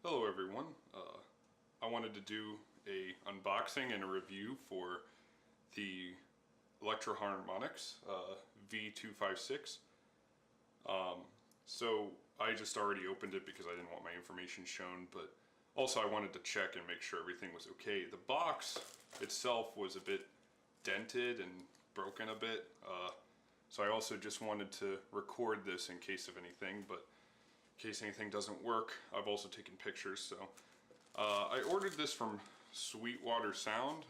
Hello everyone. I wanted to do a unboxing and a review for the Electro-Harmonics V256. So I just already opened it because I didn't want my information shown, but also I wanted to check and make sure everything was okay. The box itself was a bit dented and broken a bit, so I also just wanted to record this in case of anything, but in case anything doesn't work, I've also taken pictures. So I ordered this from Sweetwater Sound,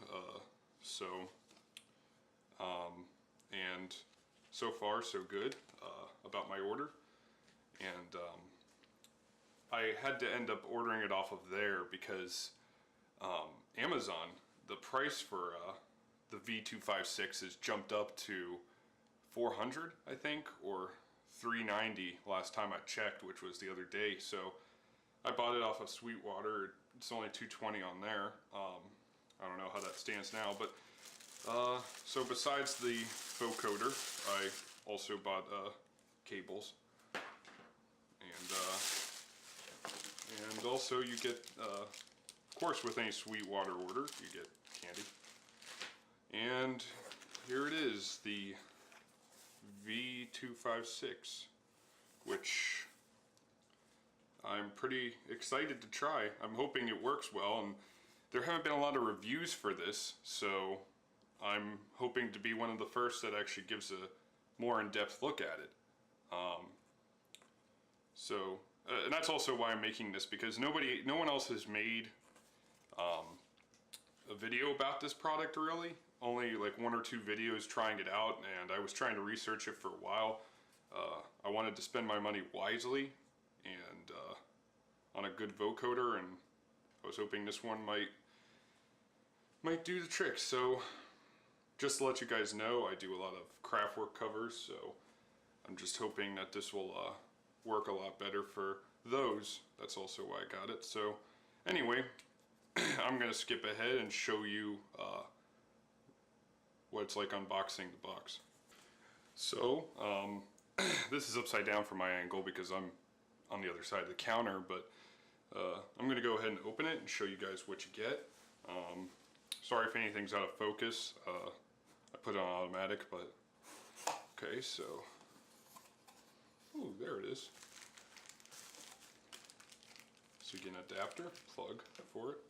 and so far so good about my order. And I had to end up ordering it off of there because Amazon, the price for the V256 has jumped up to 400, I think, or 390 last time I checked, which was the other day. So I bought it off of Sweetwater. It's only 220 on there. I don't know how that stands now, but so besides the vocoder, I also bought cables, and also you get, of course, with any Sweetwater order, you get candy. And here it is, the V256, which I'm pretty excited to try. I'm hoping it works well, and there haven't been a lot of reviews for this, so I'm hoping to be one of the first that actually gives a more in-depth look at it. And that's also why I'm making this, because no one else has made a video about this product really. Only like one or two videos trying it out, and I was trying to research it for a while. I wanted to spend my money wisely and on a good vocoder, and I was hoping this one might do the trick. So just to let you guys know, I do a lot of Kraftwerk covers, so I'm just hoping that this will work a lot better for those. That's also why I got it. So anyway, I'm gonna skip ahead and show you what it's like unboxing the box. So this is upside down from my angle because I'm on the other side of the counter, but I'm gonna go ahead and open it and show you guys what you get. Sorry if anything's out of focus. I put it on automatic, but okay. So, ooh, there it is. So you get an adapter plug for it,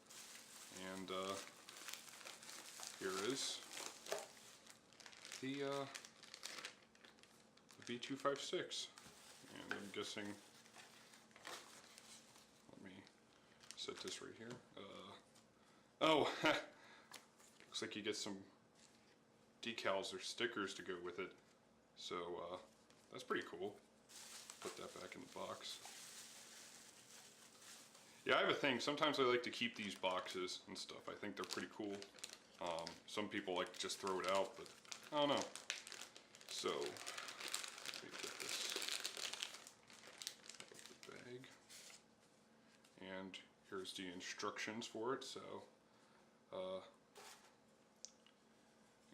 and here is the V256, and I'm guessing, let me set this right here. Oh, looks like you get some decals or stickers to go with it, so that's pretty cool. Put that back in the box. Yeah, I have a thing, sometimes I like to keep these boxes and stuff. I think they're pretty cool. Some people like to just throw it out, but I don't know. So, let me get this out of the bag. And here's the instructions for it. So,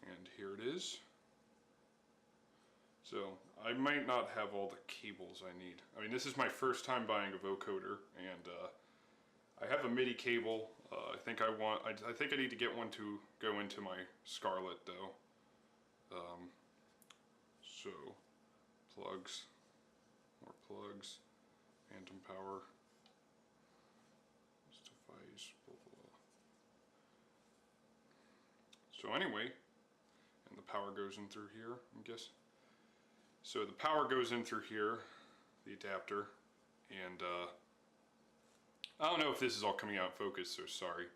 and here it is. So, I might not have all the cables I need. I mean, this is my first time buying a vocoder, and I have a MIDI cable. I think I need to get one to go into my Scarlett though. So plugs, more plugs, phantom power, device, blah, blah, blah. So anyway, and the power goes in through here, I guess. So the power goes in through here, the adapter, and I don't know if this is all coming out in focus, so sorry.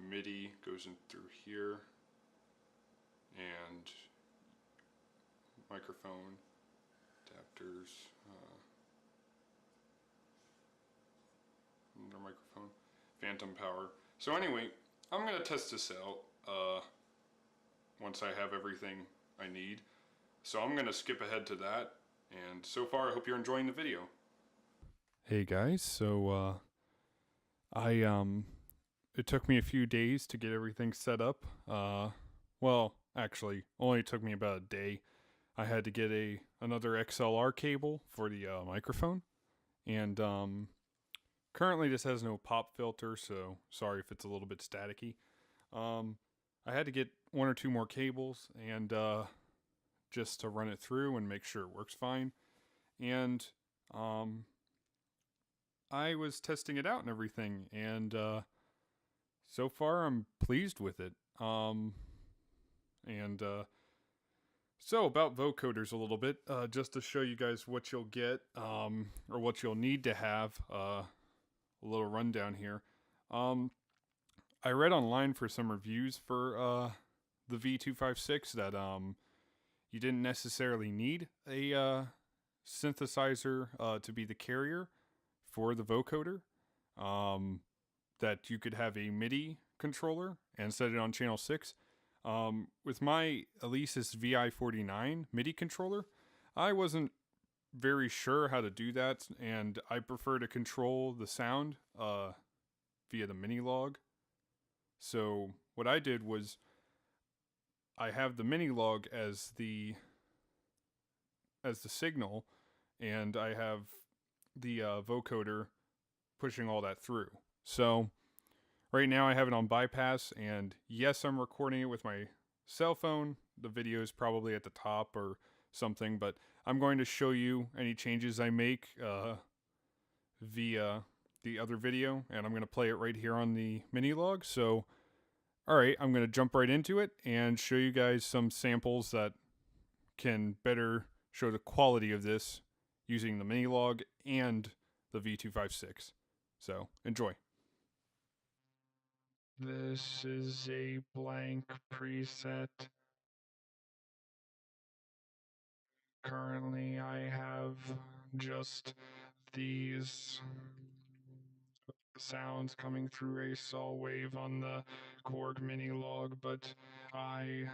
MIDI goes in through here, and microphone, adapters, another microphone, phantom power. So anyway, I'm going to test this out once I have everything I need. So I'm going to skip ahead to that, and so far I hope you're enjoying the video. Hey guys, so it took me a few days to get everything set up. Well, actually, only took me about a day. I had to get another XLR cable for the microphone, and currently this has no pop filter, so sorry if it's a little bit staticky. I had to get one or two more cables and just to run it through and make sure it works fine. And I was testing it out and everything, and so far I'm pleased with it. And so about vocoders a little bit, just to show you guys what you'll get, or what you'll need to have. A little rundown here. I read online for some reviews for the V256 that you didn't necessarily need a synthesizer to be the carrier for the vocoder. That you could have a MIDI controller and set it on channel 6. With my Alesis VI49 MIDI controller, I wasn't very sure how to do that, and I prefer to control the sound via the Minilogue. So what I did was I have the Minilogue as the signal, and I have the vocoder pushing all that through. So right now I have it on bypass, and yes, I'm recording it with my cell phone. The video is probably at the top or something, but I'm going to show you any changes I make via the other video, and I'm going to play it right here on the Minilogue. So, alright, I'm going to jump right into it and show you guys some samples that can better show the quality of this using the Minilogue and the V256. So, enjoy. This is a blank preset. Currently, I have just these sounds coming through a saw wave on the Korg Minilogue, but I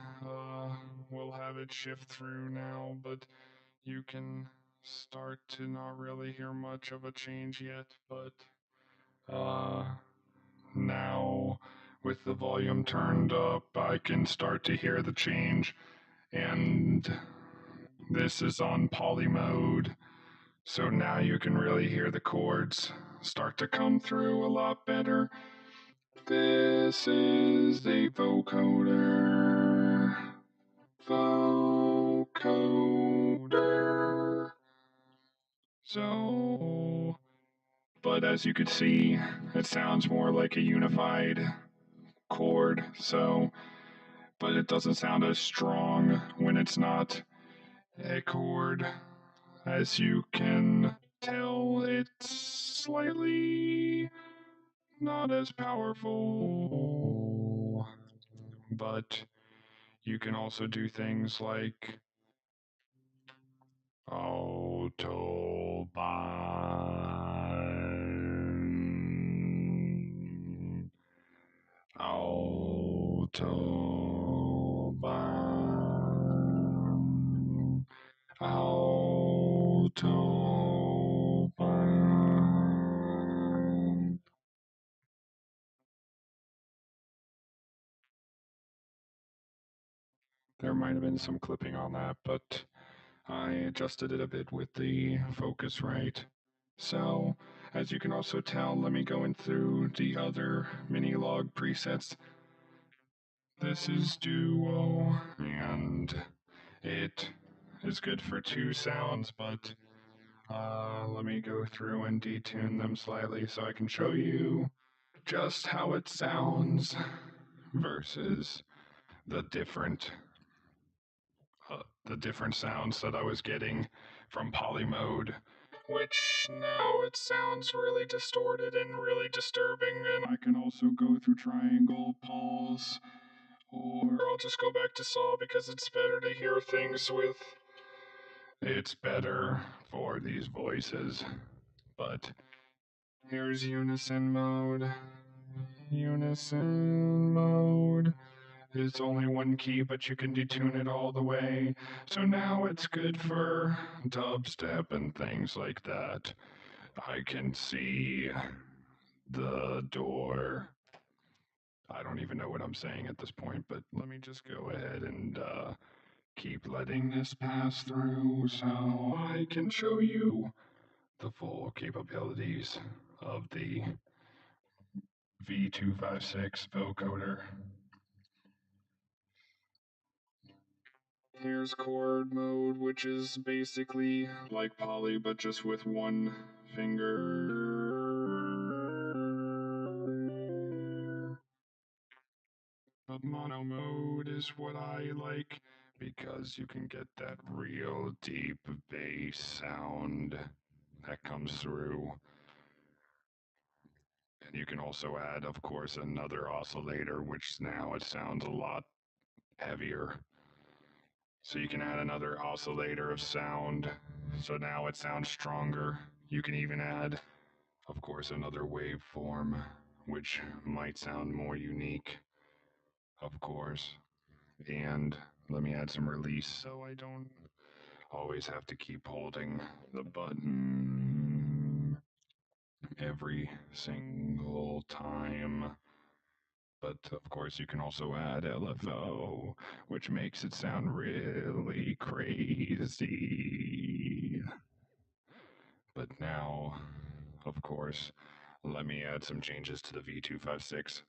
will have it shift through now, but you can start to not really hear much of a change yet, but now with the volume turned up, I can start to hear the change, and this is on poly mode, so now you can really hear the chords start to come through a lot better. This is a vocoder. Vocoder. So, but as you can see, it sounds more like a unified chord, so, but it doesn't sound as strong when it's not a chord. As you can tell, it's slightly not as powerful, but you can also do things like Autobahn, Autobahn, Autobahn. There might have been some clipping on that, but I adjusted it a bit with the Focusrite. So, as you can also tell, let me go in through the other Minilogue presets. This is Duo, and it is good for 2 sounds, but let me go through and detune them slightly so I can show you just how it sounds versus the different sounds that I was getting from poly mode, which now it sounds really distorted and really disturbing. And I can also go through triangle, pulse, or I'll just go back to saw because it's better to hear things with. It's better for these voices. But here's unison mode. Unison mode. It's only one key, but you can detune it all the way. So now it's good for dubstep and things like that. I can see the door. I don't even know what I'm saying at this point, but let me just go ahead and keep letting this pass through so I can show you the full capabilities of the V256 Vocoder. Here's chord mode, which is basically like poly, but just with one finger. But mono mode is what I like, because you can get that real deep bass sound that comes through. And you can also add, of course, another oscillator, which now it sounds a lot heavier. So you can add another oscillator of sound, so now it sounds stronger. You can even add, of course, another waveform, which might sound more unique, of course. And let me add some release so I don't always have to keep holding the button every single time. But of course, you can also add LFO, which makes it sound really crazy. But now, of course, let me add some changes to the V256.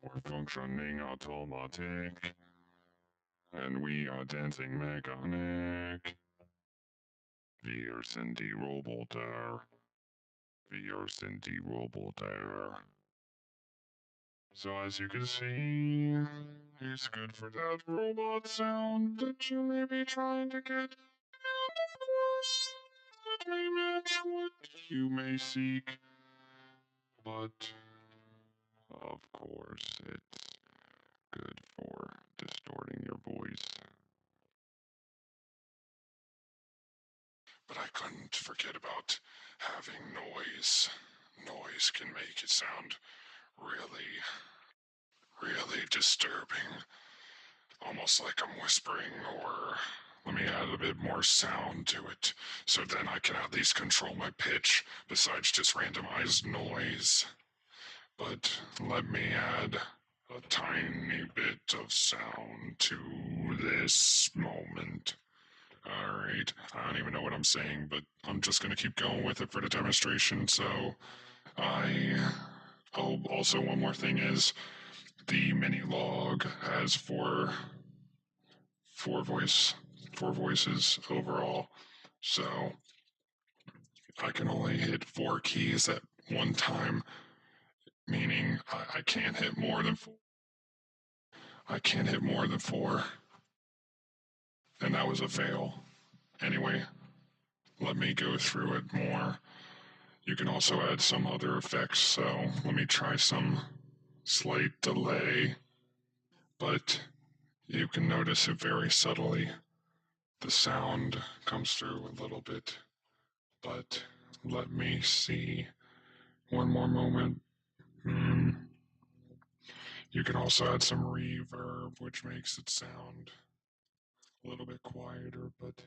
We're functioning automatic, and we are dancing mechanic. Wir sind die Roboter. Wir sind die Roboter. So as you can see, it's good for that robot sound that you may be trying to get. And of course, it may match what you may seek. But, of course, it's good for distorting your voice. But I couldn't forget about having noise. Noise can make it sound really, really disturbing. Almost like I'm whispering, or let me add a bit more sound to it, so then I can at least control my pitch, besides just randomized noise. But let me add a tiny bit of sound to this moment. Alright, I don't even know what I'm saying, but I'm just gonna keep going with it for the demonstration, so oh, also one more thing is, the Minilogue has four voices overall, so I can only hit 4 keys at one time, meaning I can't hit more than 4. I can't hit more than 4, and that was a fail. Anyway, let me go through it more. You can also add some other effects, so let me try some slight delay, but you can notice it very subtly. The sound comes through a little bit, but let me see. One more moment. You can also add some reverb, which makes it sound a little bit quieter, but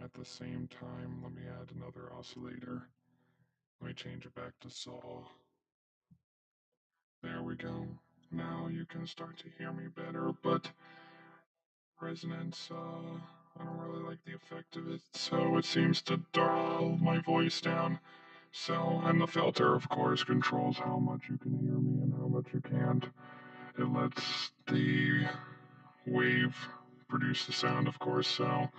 at the same time, let me add another oscillator. Let me change it back to saw. There we go. Now you can start to hear me better, but resonance, I don't really like the effect of it, so it seems to dull my voice down. So, and the filter, of course, controls how much you can hear me and how much you can't. It lets the wave produce the sound, of course, so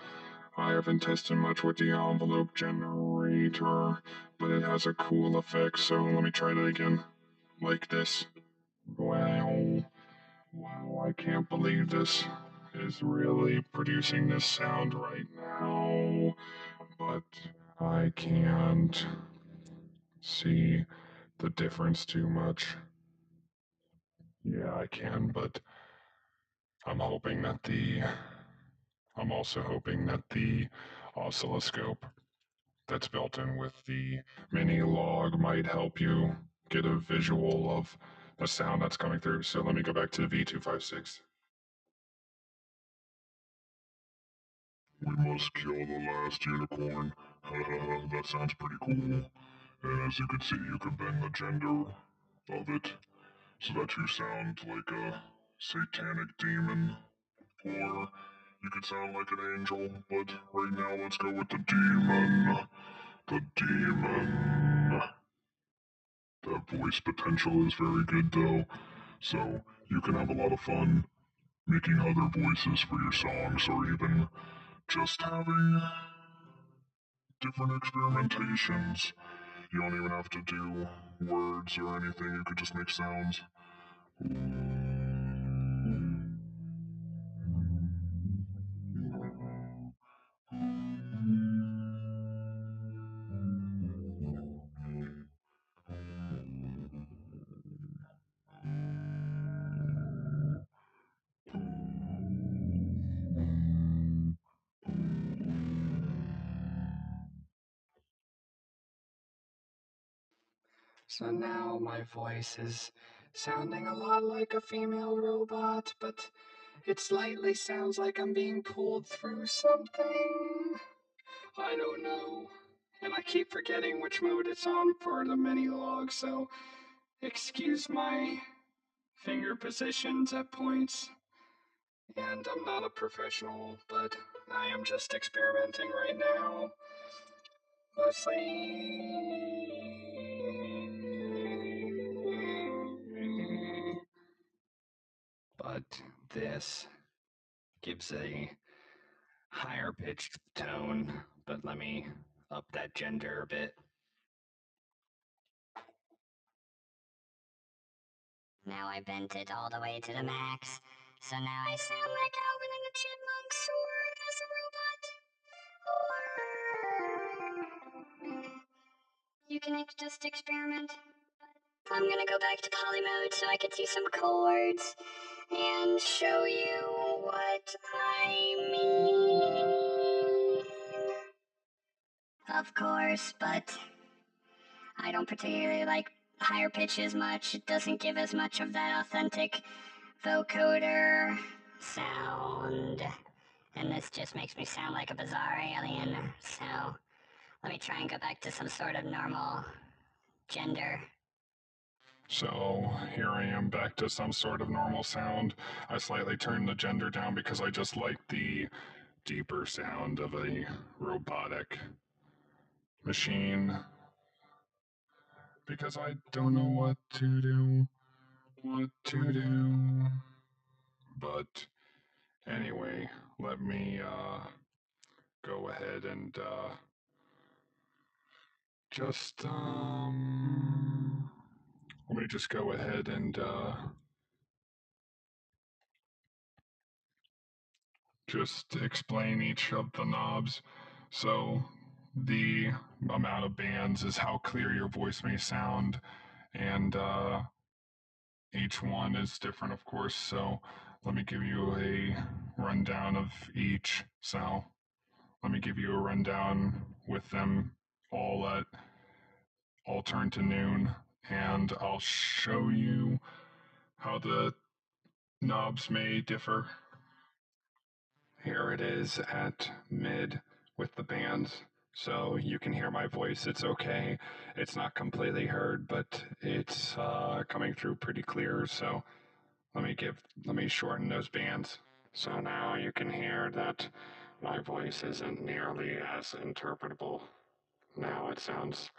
I haven't tested much with the envelope generator, but it has a cool effect, so let me try that again. Like this. Wow. Wow, I can't believe this is really producing this sound right now, but I can't see the difference too much. Yeah, I can, but I'm also hoping that the oscilloscope that's built in with the Minilogue might help you get a visual of the sound that's coming through. So let me go back to the V256. We must kill the last unicorn. Haha, that sounds pretty cool. And as you can see, you can bend the gender of it so that you sound like a satanic demon. Or you could sound like an angel, but right now let's go with the demon. the demon. That voice potential is very good though, so you can have a lot of fun making other voices for your songs, or even just having different experimentations. You don't even have to do words or anything, you could just make sounds. So now my voice is sounding a lot like a female robot, but it slightly sounds like I'm being pulled through something. I don't know. And I keep forgetting which mode it's on for the Minilogue, so excuse my finger positions at points. And I'm not a professional, but I am just experimenting right now. Mostly. But this gives a higher pitched tone, but let me up that gender a bit. Now I bent it all the way to the max, so now I sound like Alvin and the Chipmunks, or as a robot, or you can just experiment. I'm gonna go back to poly mode so I can do some chords and show you what I mean. Of course, but I don't particularly like higher pitches much. It doesn't give as much of that authentic vocoder sound. And this just makes me sound like a bizarre alien. So let me try and go back to some sort of normal gender. So here I am back to some sort of normal sound. I slightly turned the gender down because I just like the deeper sound of a robotic machine. Because I don't know what to do. But anyway, let me go ahead and just let me just go ahead and just explain each of the knobs. So the amount of bands is how clear your voice may sound, and each one is different, of course. So let me give you a rundown of each. So let me give you a rundown with them all at all turn to noon, and I'll show you how the knobs may differ. Here it is at mid with the bands, so you can hear my voice. It's okay. It's not completely heard, but it's coming through pretty clear. So let me shorten those bands. So now you can hear that my voice isn't nearly as interpretable. Now it sounds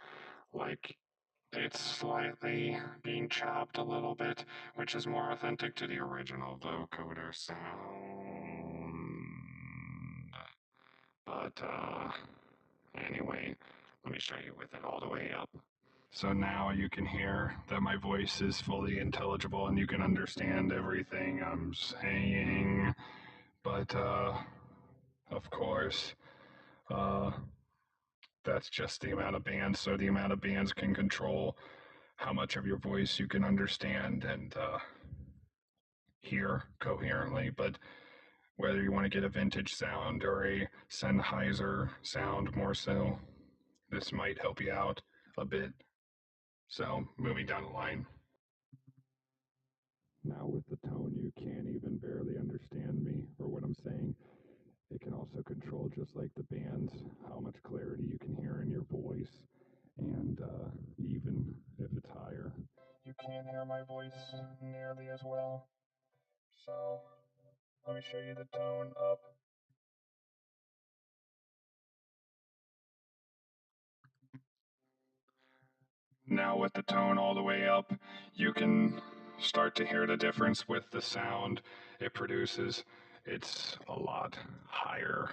like it's slightly being chopped a little bit, which is more authentic to the original vocoder sound. But, anyway, let me show you with it all the way up. So now you can hear that my voice is fully intelligible and you can understand everything I'm saying. But, of course, that's just the amount of bands. So the amount of bands can control how much of your voice you can understand and hear coherently. But whether you want to get a vintage sound or a Sennheiser sound more so, this might help you out a bit. So moving down the line. Now with the tone, you can't even barely understand me or what I'm saying. It can also control, just like the bands, how much clarity you can hear in your voice. And even if it's higher, you can't hear my voice nearly as well. So let me show you the tone up. Now with the tone all the way up, you can start to hear the difference with the sound it produces. It's a lot higher.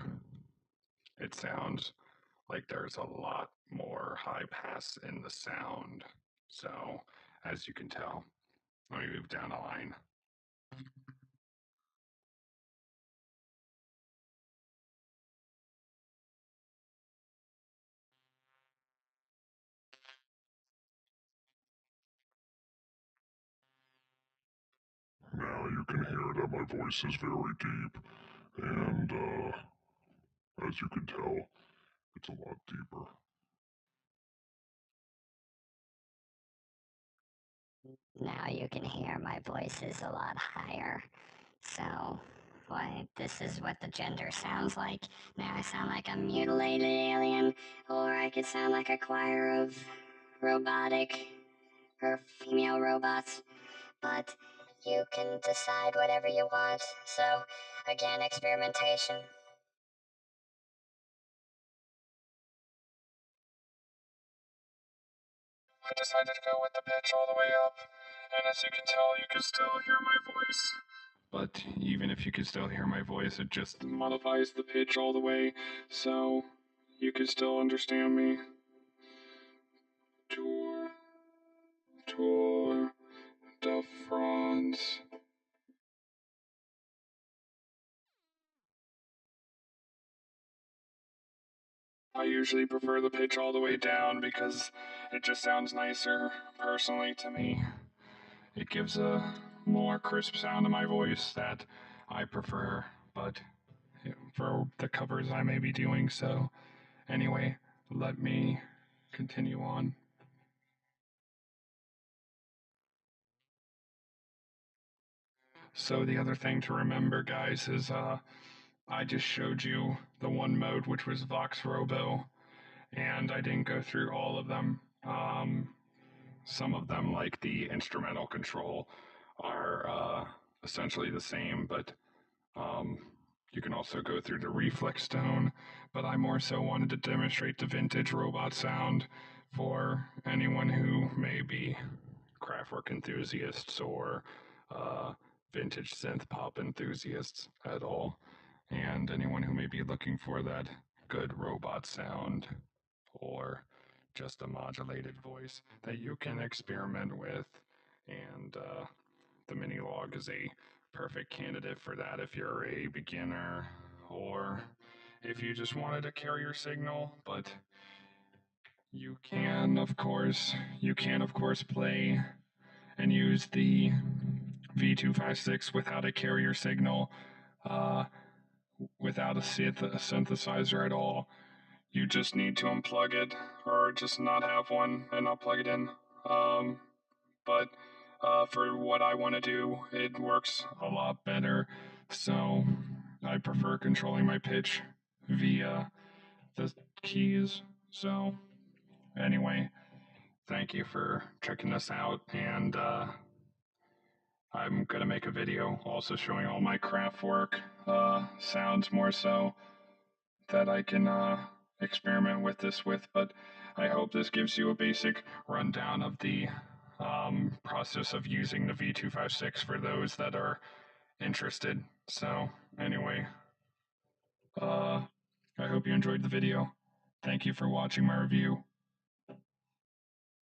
It sounds like there's a lot more high pass in the sound. So, as you can tell, let me move down a line. Now you can hear that my voice is very deep, and as you can tell, it's a lot deeper. Now you can hear my voice is a lot higher. So, this is what the gender sounds like. Now I sound like a mutilated alien, or I could sound like a choir of robotic or female robots. But you can decide whatever you want. So, again, experimentation. I decided to go with the pitch all the way up, and as you can tell, you can still hear my voice. But even if you can still hear my voice, it just modifies the pitch all the way, so you can still understand me. Tour de France. I usually prefer the pitch all the way down because it just sounds nicer, personally, to me. It gives a more crisp sound to my voice that I prefer, but for the covers I may be doing so. Anyway, let me continue on. So the other thing to remember, guys, is I just showed you the one mode, which was Vox Robo, and I didn't go through all of them. Some of them, like the instrumental control, are essentially the same, but you can also go through the reflex tone. But I more so wanted to demonstrate the vintage robot sound for anyone who may be Kraftwerk enthusiasts or vintage synth pop enthusiasts at all, and anyone who may be looking for that good robot sound or just a modulated voice that you can experiment with. And the Minilogue is a perfect candidate for that if you're a beginner or if you just wanted a carrier signal. But you can, of course, play and use the V256 without a carrier signal, without a synthesizer at all. You just need to unplug it or just not have one and not plug it in. But for what I want to do, it works a lot better. So I prefer controlling my pitch via the keys. So anyway, thank you for checking this out, and I'm gonna make a video also showing all my Kraftwerk sounds more so that I can experiment with this with, but I hope this gives you a basic rundown of the process of using the V256 for those that are interested. So anyway, I hope you enjoyed the video. Thank you for watching my review.